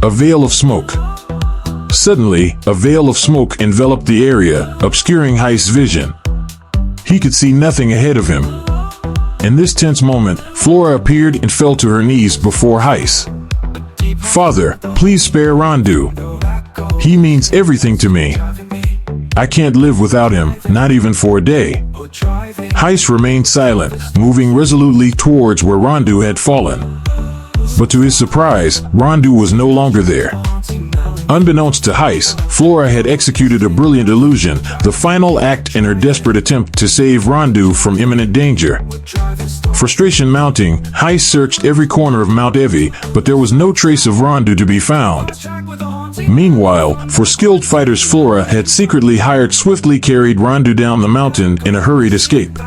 a veil of smoke. Suddenly, a veil of smoke enveloped the area, obscuring Heist's vision. He could see nothing ahead of him. In this tense moment, Flora appeared and fell to her knees before Heist. "Father, please spare Rondu. He means everything to me. I can't live without him, not even for a day." Heist remained silent, moving resolutely towards where Rondu had fallen. But to his surprise, Rondu was no longer there. Unbeknownst to Heist, Flora had executed a brilliant illusion, the final act in her desperate attempt to save Rondu from imminent danger. Frustration mounting, Heist searched every corner of Mount Evi, but there was no trace of Rondu to be found. Meanwhile, for skilled fighters, Flora had secretly hired swiftly carried Rondu down the mountain in a hurried escape.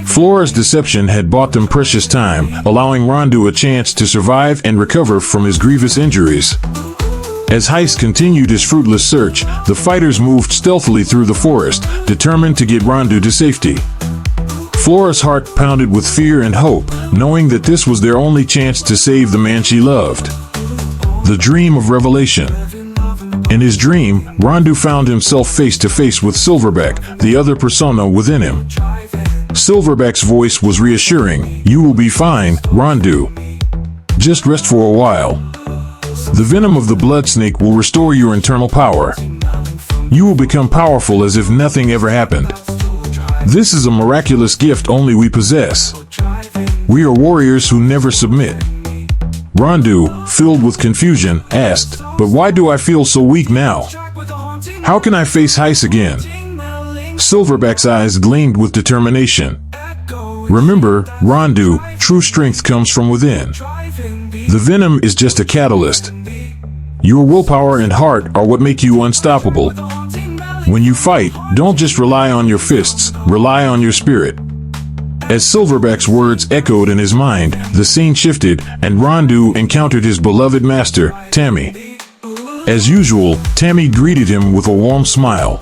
Flora's deception had bought them precious time, allowing Rondu a chance to survive and recover from his grievous injuries. As Heist continued his fruitless search, the fighters moved stealthily through the forest, determined to get Rondu to safety. Flora's heart pounded with fear and hope, knowing that this was their only chance to save the man she loved. The dream of revelation. In his dream, Rondu found himself face to face with Silverback, the other persona within him. Silverback's voice was reassuring. "You will be fine, Rondu. Just rest for a while. The venom of the blood snake will restore your internal power. You will become powerful as if nothing ever happened. This is a miraculous gift only we possess. We are warriors who never submit." Rondu, filled with confusion, asked, "But why do I feel so weak now? How can I face Heist again?" Silverback's eyes gleamed with determination. "Remember, Rondu, true strength comes from within. The venom is just a catalyst. Your willpower and heart are what make you unstoppable. When you fight, don't just rely on your fists, rely on your spirit." As Silverback's words echoed in his mind, the scene shifted, and Rondu encountered his beloved master, Tammy. As usual, Tammy greeted him with a warm smile.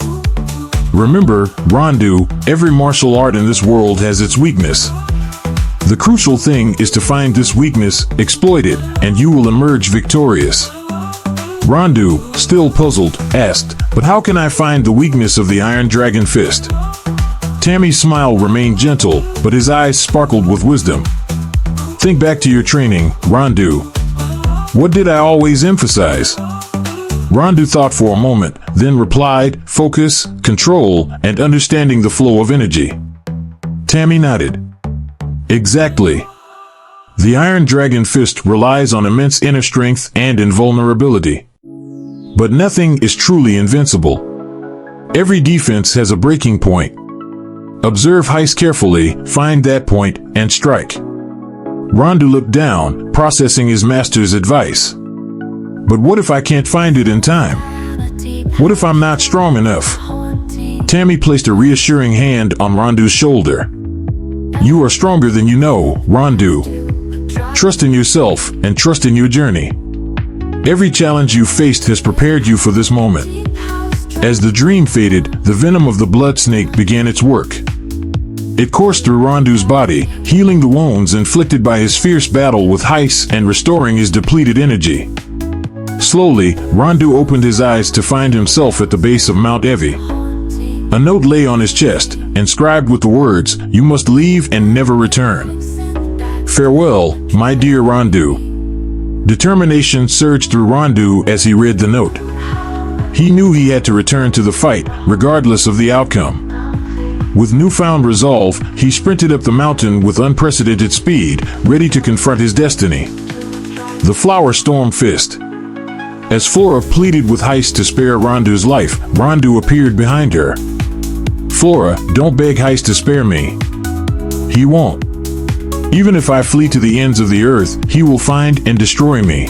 "Remember, Rondu, every martial art in this world has its weakness. The crucial thing is to find this weakness, exploit it, and you will emerge victorious." Rondu, still puzzled, asked, "But how can I find the weakness of the Iron Dragon Fist?" Tammy's smile remained gentle, but his eyes sparkled with wisdom. "Think back to your training, Rondu. What did I always emphasize?" Rondu thought for a moment, then replied, "Focus, control, and understanding the flow of energy." Tammy nodded. "Exactly. The Iron Dragon Fist relies on immense inner strength and invulnerability. But nothing is truly invincible. Every defense has a breaking point. Observe Heist carefully, find that point, and strike." Rondu looked down, processing his master's advice. "But what if I can't find it in time? What if I'm not strong enough?" Tammy placed a reassuring hand on Rondu's shoulder. "You are stronger than you know, Rondu. Trust in yourself and trust in your journey. Every challenge you faced has prepared you for this moment." As the dream faded, the venom of the blood snake began its work. It coursed through Rondu's body, healing the wounds inflicted by his fierce battle with Heist and restoring his depleted energy. Slowly, Rondu opened his eyes to find himself at the base of Mount Evi. A note lay on his chest, inscribed with the words, "You must leave and never return. Farewell, my dear Rondu." Determination surged through Rondu as he read the note. He knew he had to return to the fight, regardless of the outcome. With newfound resolve, he sprinted up the mountain with unprecedented speed, ready to confront his destiny. The Flower Storm Fist. As Flora pleaded with Heist to spare Rondu's life, Rondu appeared behind her. "Flora, don't beg Heist to spare me. He won't. Even if I flee to the ends of the earth, he will find and destroy me.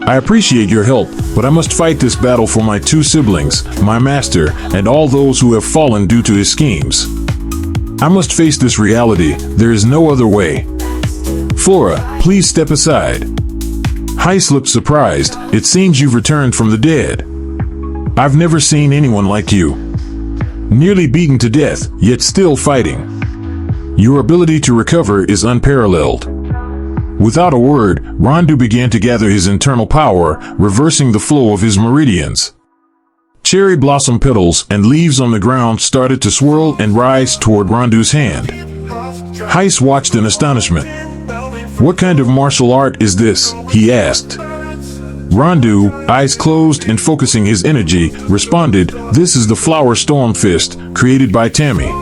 I appreciate your help, but I must fight this battle for my two siblings, my master, and all those who have fallen due to his schemes. I must face this reality. There is no other way. Flora, please step aside." Heist looked surprised. "It seems you've returned from the dead. I've never seen anyone like you. Nearly beaten to death, yet still fighting. Your ability to recover is unparalleled." Without a word, Rondu began to gather his internal power, reversing the flow of his meridians. Cherry blossom petals and leaves on the ground started to swirl and rise toward Rondu's hand. Heiss watched in astonishment. "What kind of martial art is this?" he asked. Rondu, eyes closed and focusing his energy, responded, "This is the Flower Storm Fist, created by Tammy."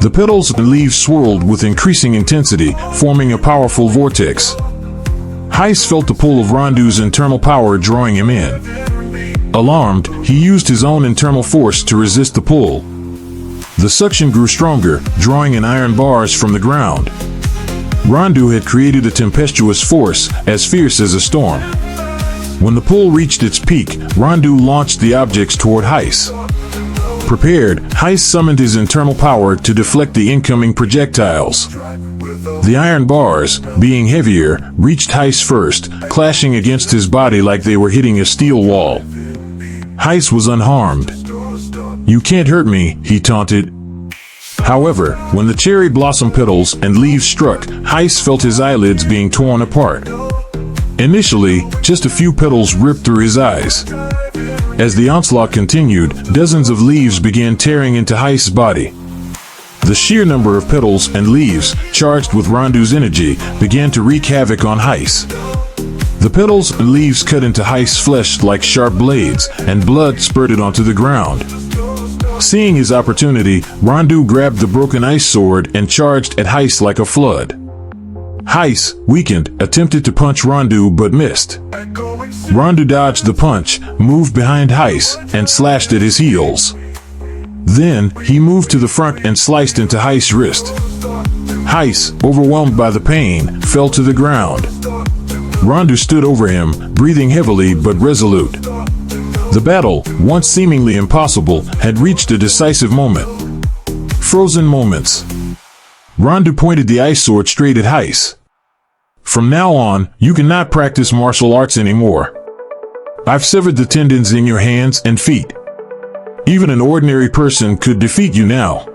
The petals and leaves swirled with increasing intensity, forming a powerful vortex. Heiss felt the pull of Rondu's internal power drawing him in. Alarmed, he used his own internal force to resist the pull. The suction grew stronger, drawing in iron bars from the ground. Rondu had created a tempestuous force, as fierce as a storm. When the pull reached its peak, Rondu launched the objects toward Heiss. Prepared, Heiss summoned his internal power to deflect the incoming projectiles. The iron bars, being heavier, reached Heiss first, clashing against his body like they were hitting a steel wall. Heiss was unharmed. "You can't hurt me," he taunted. However, when the cherry blossom petals and leaves struck, Heiss felt his eyelids being torn apart. Initially, just a few petals ripped through his eyes. As the onslaught continued, dozens of leaves began tearing into Heiss' body. The sheer number of petals and leaves, charged with Rondu's energy, began to wreak havoc on Heiss. The petals and leaves cut into Heiss' flesh like sharp blades, and blood spurted onto the ground. Seeing his opportunity, Rondu grabbed the broken ice sword and charged at Heiss like a flood. Heiss, weakened, attempted to punch Rondu but missed. Rondu dodged the punch, moved behind Heiss, and slashed at his heels. Then, he moved to the front and sliced into Heiss' wrist. Heiss, overwhelmed by the pain, fell to the ground. Rondu stood over him, breathing heavily but resolute. The battle, once seemingly impossible, had reached a decisive moment. Frozen moments. Rondu pointed the ice sword straight at Heiss. "From now on, you cannot practice martial arts anymore. I've severed the tendons in your hands and feet. Even an ordinary person could defeat you now."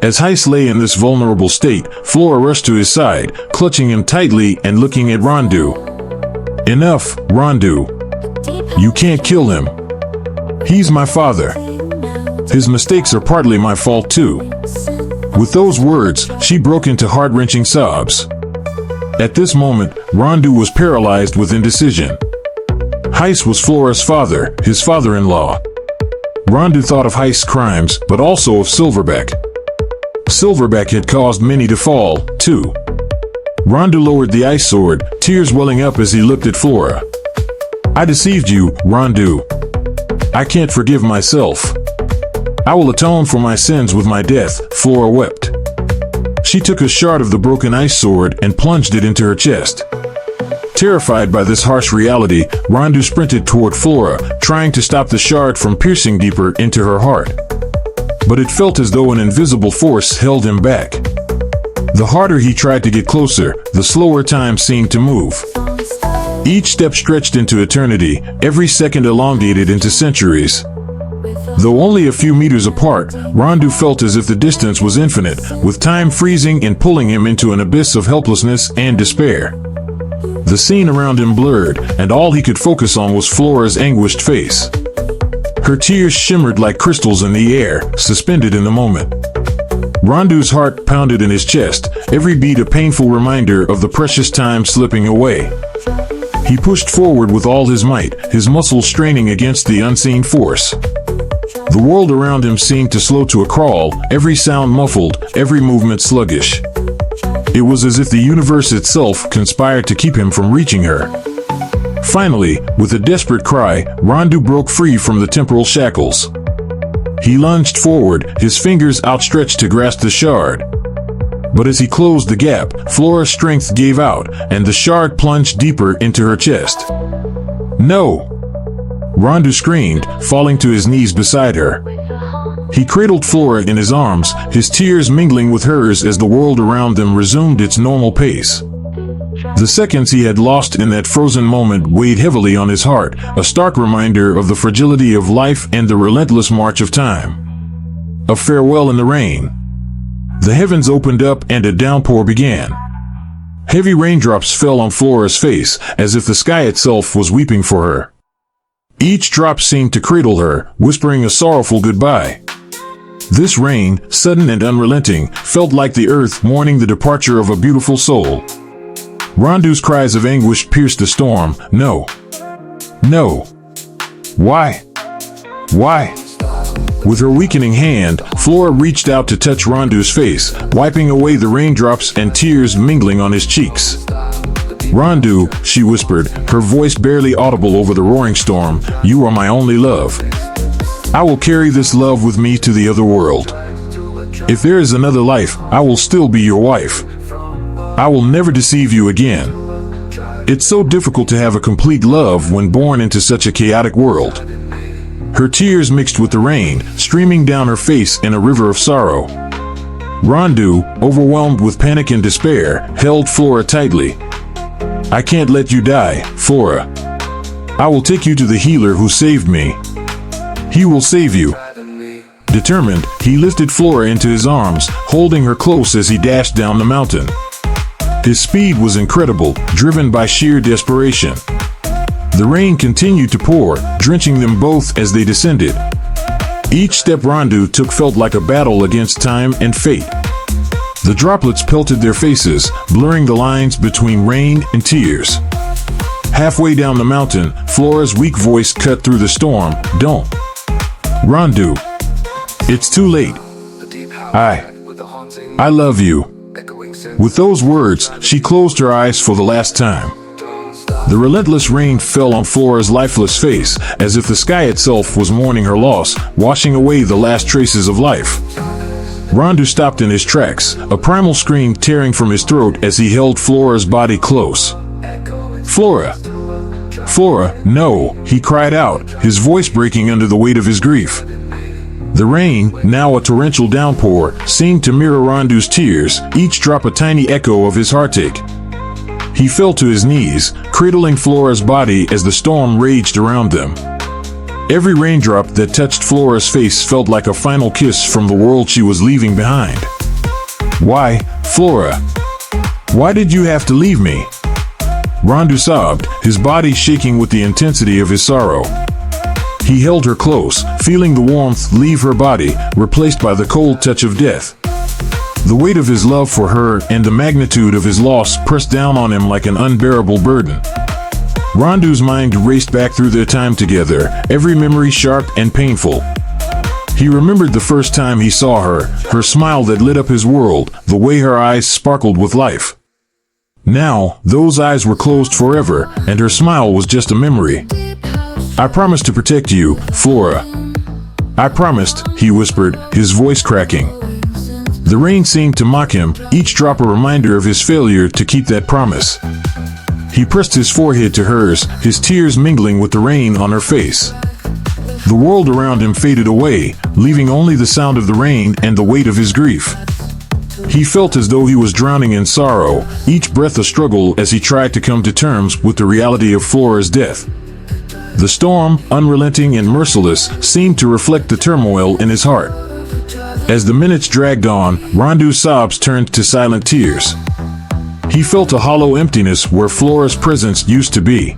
As Heiss lay in this vulnerable state, Flora rushed to his side, clutching him tightly and looking at Rondu. "Enough, Rondu. You can't kill him. He's my father. His mistakes are partly my fault too." With those words, she broke into heart-wrenching sobs. At this moment, Rondu was paralyzed with indecision. Heiss was Flora's father, his father-in-law. Rondu thought of Heiss' crimes, but also of Silverback. Silverback had caused many to fall, too. Rondu lowered the ice sword, tears welling up as he looked at Flora. "I deceived you, Rondu. I can't forgive myself. I will atone for my sins with my death," Flora wept. She took a shard of the broken ice sword and plunged it into her chest. Terrified by this harsh reality, Rondu sprinted toward Flora, trying to stop the shard from piercing deeper into her heart. But it felt as though an invisible force held him back. The harder he tried to get closer, the slower time seemed to move. Each step stretched into eternity, every second elongated into centuries. Though only a few meters apart, Rondu felt as if the distance was infinite, with time freezing and pulling him into an abyss of helplessness and despair. The scene around him blurred, and all he could focus on was Flora's anguished face. Her tears shimmered like crystals in the air, suspended in the moment. Rondu's heart pounded in his chest, every beat a painful reminder of the precious time slipping away. He pushed forward with all his might, his muscles straining against the unseen force. The world around him seemed to slow to a crawl, every sound muffled, every movement sluggish. It was as if the universe itself conspired to keep him from reaching her. Finally, with a desperate cry, Rondu broke free from the temporal shackles. He lunged forward, his fingers outstretched to grasp the shard. But as he closed the gap, Flora's strength gave out, and the shard plunged deeper into her chest. "No!" Rondu screamed, falling to his knees beside her. He cradled Flora in his arms, his tears mingling with hers as the world around them resumed its normal pace. The seconds he had lost in that frozen moment weighed heavily on his heart, a stark reminder of the fragility of life and the relentless march of time. A farewell in the rain. The heavens opened up and a downpour began. Heavy raindrops fell on Flora's face, as if the sky itself was weeping for her. Each drop seemed to cradle her, whispering a sorrowful goodbye. This rain, sudden and unrelenting, felt like the earth mourning the departure of a beautiful soul. Rondu's cries of anguish pierced the storm. No. No. Why? Why? With her weakening hand, Flora reached out to touch Rondu's face, wiping away the raindrops and tears mingling on his cheeks. "Rondu," she whispered, her voice barely audible over the roaring storm, "you are my only love. I will carry this love with me to the other world. If there is another life, I will still be your wife. I will never deceive you again." It's so difficult to have a complete love when born into such a chaotic world. Her tears mixed with the rain, streaming down her face in a river of sorrow. Rondu, overwhelmed with panic and despair, held Flora tightly. "I can't let you die, Flora. I will take you to the healer who saved me. He will save you." Determined, he lifted Flora into his arms, holding her close as he dashed down the mountain. His speed was incredible, driven by sheer desperation. The rain continued to pour, drenching them both as they descended. Each step Rondu took felt like a battle against time and fate. The droplets pelted their faces, blurring the lines between rain and tears. Halfway down the mountain, Flora's weak voice cut through the storm. "Don't. Rondu. It's too late. I love you." With those words, she closed her eyes for the last time. The relentless rain fell on Flora's lifeless face, as if the sky itself was mourning her loss, washing away the last traces of life. Rondu stopped in his tracks, a primal scream tearing from his throat as he held Flora's body close. "Flora! Flora, no!" he cried out, his voice breaking under the weight of his grief. The rain, now a torrential downpour, seemed to mirror Rondu's tears, each drop a tiny echo of his heartache. He fell to his knees, cradling Flora's body as the storm raged around them. Every raindrop that touched Flora's face felt like a final kiss from the world she was leaving behind. "Why, Flora? Why did you have to leave me?" Rondu sobbed, his body shaking with the intensity of his sorrow. He held her close, feeling the warmth leave her body, replaced by the cold touch of death. The weight of his love for her and the magnitude of his loss pressed down on him like an unbearable burden. Rondu's mind raced back through their time together, every memory sharp and painful. He remembered the first time he saw her, her smile that lit up his world, the way her eyes sparkled with life. Now, those eyes were closed forever, and her smile was just a memory. "I promised to protect you, Flora. I promised," he whispered, his voice cracking. The rain seemed to mock him, each drop a reminder of his failure to keep that promise. He pressed his forehead to hers, his tears mingling with the rain on her face. The world around him faded away, leaving only the sound of the rain and the weight of his grief. He felt as though he was drowning in sorrow, each breath a struggle as he tried to come to terms with the reality of Flora's death. The storm, unrelenting and merciless, seemed to reflect the turmoil in his heart. As the minutes dragged on, Rondu's sobs turned to silent tears. He felt a hollow emptiness where Flora's presence used to be.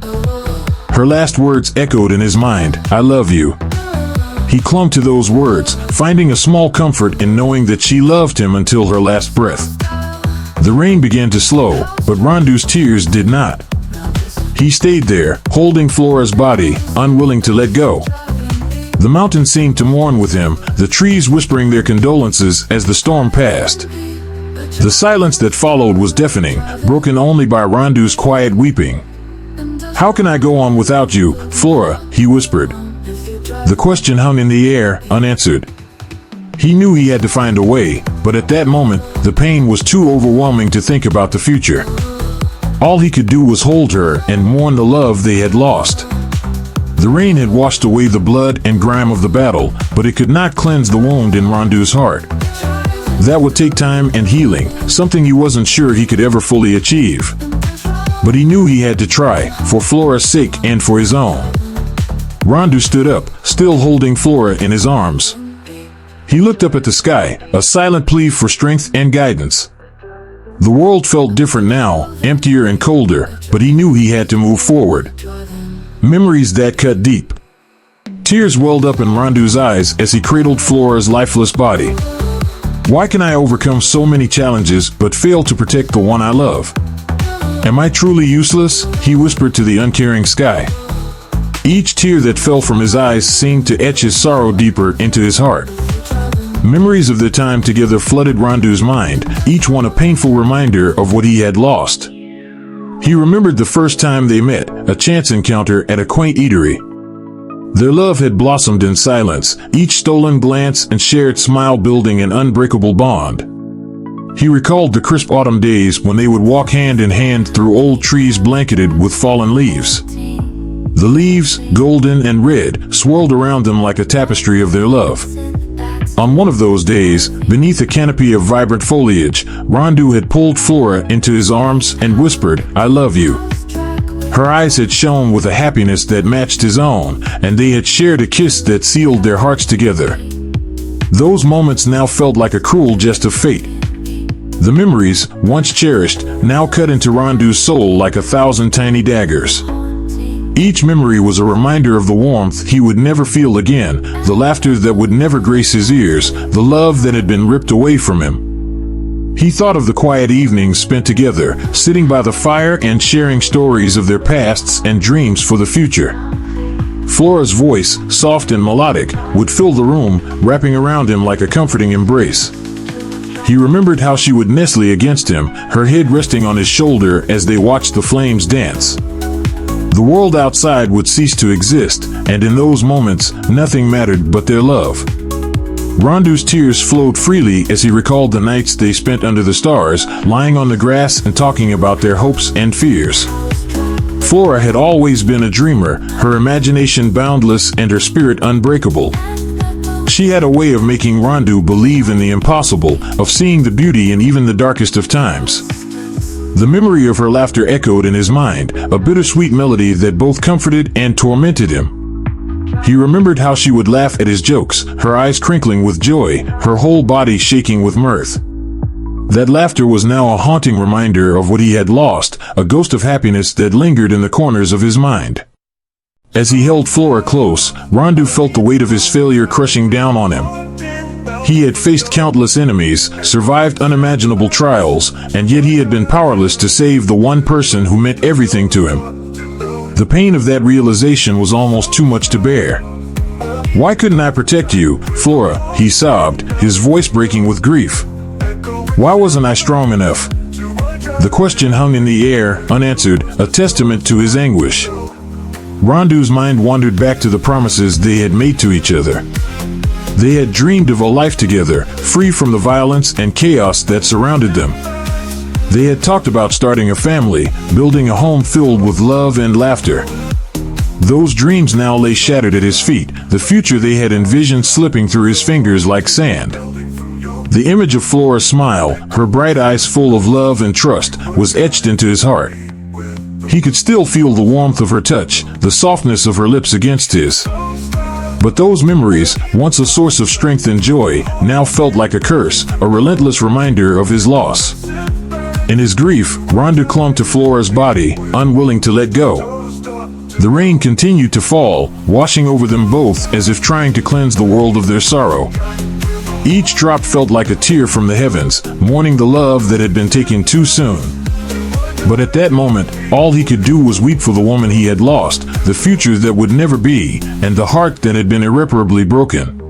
Her last words echoed in his mind, "I love you." He clung to those words, finding a small comfort in knowing that she loved him until her last breath. The rain began to slow, but Rondu's tears did not. He stayed there, holding Flora's body, unwilling to let go. The mountain seemed to mourn with him, the trees whispering their condolences as the storm passed. The silence that followed was deafening, broken only by Rondu's quiet weeping. "How can I go on without you, Flora?" he whispered. The question hung in the air, unanswered. He knew he had to find a way, but at that moment, the pain was too overwhelming to think about the future. All he could do was hold her and mourn the love they had lost. The rain had washed away the blood and grime of the battle, but it could not cleanse the wound in Rondu's heart. That would take time and healing, something he wasn't sure he could ever fully achieve. But he knew he had to try, for Flora's sake and for his own. Rondu stood up, still holding Flora in his arms. He looked up at the sky, a silent plea for strength and guidance. The world felt different now, emptier and colder, but he knew he had to move forward. Memories that cut deep. Tears welled up in Rondu's eyes as he cradled Flora's lifeless body. Why can I overcome so many challenges but fail to protect the one I love? Am I truly useless? He whispered to the uncaring sky. Each tear that fell from his eyes seemed to etch his sorrow deeper into his heart. Memories of their time together flooded Rondu's mind, each one a painful reminder of what he had lost. He remembered the first time they met, a chance encounter at a quaint eatery. Their love had blossomed in silence, each stolen glance and shared smile building an unbreakable bond. He recalled the crisp autumn days when they would walk hand in hand through old trees blanketed with fallen leaves. The leaves, golden and red, swirled around them like a tapestry of their love. On one of those days, beneath a canopy of vibrant foliage, Rondu had pulled Flora into his arms and whispered, "I love you." Her eyes had shone with a happiness that matched his own, and they had shared a kiss that sealed their hearts together. Those moments now felt like a cruel jest of fate. The memories, once cherished, now cut into Rondu's soul like 1,000 tiny daggers. Each memory was a reminder of the warmth he would never feel again, the laughter that would never grace his ears, the love that had been ripped away from him. He thought of the quiet evenings spent together, sitting by the fire and sharing stories of their pasts and dreams for the future. Flora's voice, soft and melodic, would fill the room, wrapping around him like a comforting embrace. He remembered how she would nestle against him, her head resting on his shoulder as they watched the flames dance. The world outside would cease to exist, and in those moments, nothing mattered but their love. Rondu's tears flowed freely as he recalled the nights they spent under the stars, lying on the grass and talking about their hopes and fears. Flora had always been a dreamer, her imagination boundless and her spirit unbreakable. She had a way of making Rondu believe in the impossible, of seeing the beauty in even the darkest of times. The memory of her laughter echoed in his mind, a bittersweet melody that both comforted and tormented him. He remembered how she would laugh at his jokes, her eyes crinkling with joy, her whole body shaking with mirth. That laughter was now a haunting reminder of what he had lost, a ghost of happiness that lingered in the corners of his mind. As he held Flora close, Rondu felt the weight of his failure crushing down on him. He had faced countless enemies, survived unimaginable trials, and yet he had been powerless to save the one person who meant everything to him. The pain of that realization was almost too much to bear. "Why couldn't I protect you, Flora?" he sobbed, his voice breaking with grief. "Why wasn't I strong enough?" The question hung in the air, unanswered, a testament to his anguish. Rondu's mind wandered back to the promises they had made to each other. They had dreamed of a life together, free from the violence and chaos that surrounded them. They had talked about starting a family, building a home filled with love and laughter. Those dreams now lay shattered at his feet, the future they had envisioned slipping through his fingers like sand. The image of Flora's smile, her bright eyes full of love and trust, was etched into his heart. He could still feel the warmth of her touch, the softness of her lips against his. But those memories, once a source of strength and joy, now felt like a curse, a relentless reminder of his loss. In his grief, Rondu clung to Flora's body, unwilling to let go. The rain continued to fall, washing over them both as if trying to cleanse the world of their sorrow. Each drop felt like a tear from the heavens, mourning the love that had been taken too soon. But at that moment, all he could do was weep for the woman he had lost, the future that would never be, and the heart that had been irreparably broken.